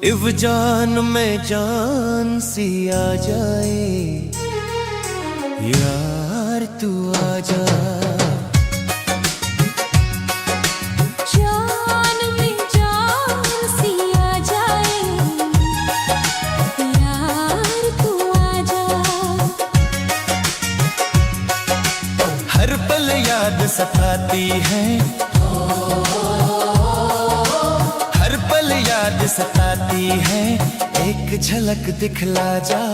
इव जान में जान सी आ जाए, यार तू आ जा। जान में जान सी आ जाए, यार तू आ जा। हर पल याद सताती है, हर पल याद सताती है, एक झलक दिखला जा।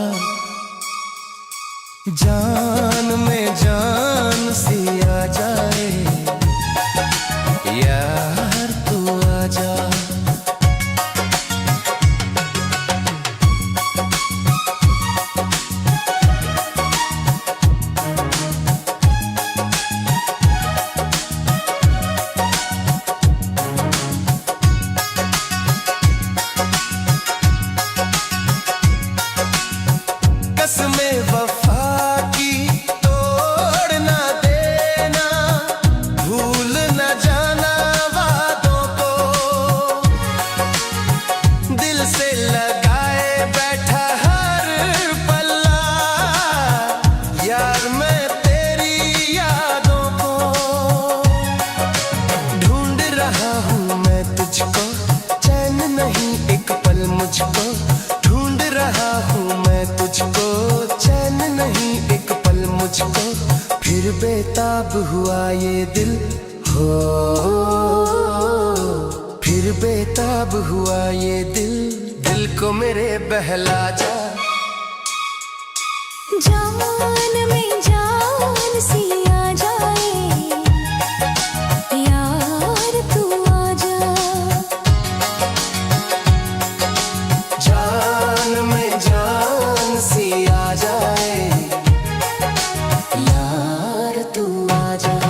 जान में जान सी आ जाए, यार तू आ जा। कसमें वफा की तोड़ ना देना, भूल न जाना वादों को। दिल से लगाए बैठा हर पल्ला, यार मैं तेरी यादों को। ढूंढ रहा हूँ मैं तुझको, चैन नहीं एक पल मुझको। ढूंढ रहा हूँ मैं तुझको, चैन नहीं एक पल मुझको। फिर बेताब हुआ ये दिल हो, फिर बेताब हुआ ये दिल। दिल को मेरे बहला जा। जान में जान सी आ जाए, यार तू आ जा। जान में जान सी आ जाए, यार तू आ जा।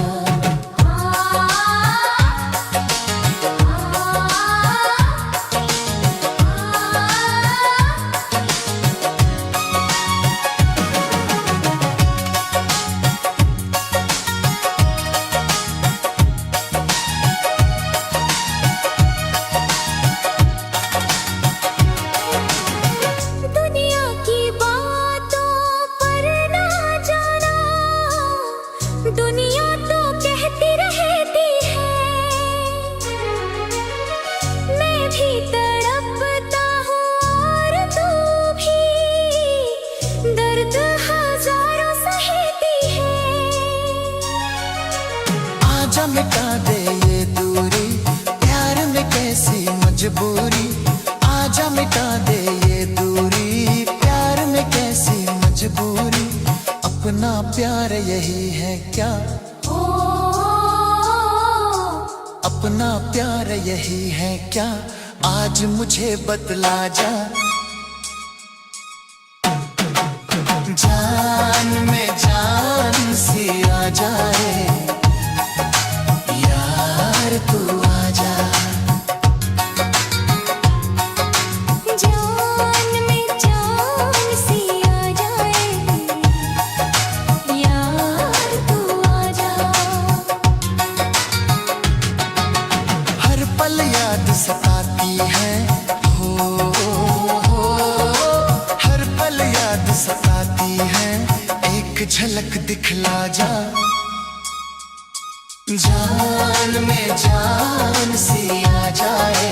दुनिया की बातों पर ना जाना, दुनिया तो कहती रहती है। मैं भी तड़पता हूँ और तू भी, दर्द हजारों सहती है। आजा मिटा दे ये दूरी, प्यार में कैसी मजबूरी। आजा मिटा दे ये दूरी, प्यार में कैसी मजबूरी। अपना प्यार यही है क्या, अपना प्यार यही है क्या। आज मुझे बतला जा। जान में जान सी आ जाए, यार तू आ जा। जान में जान सी आ जाए, यार तू आ जा। हर पल याद सताती है, हर पल याद सताती है, एक झलक दिखला जा। जान में जान सी आ जाए,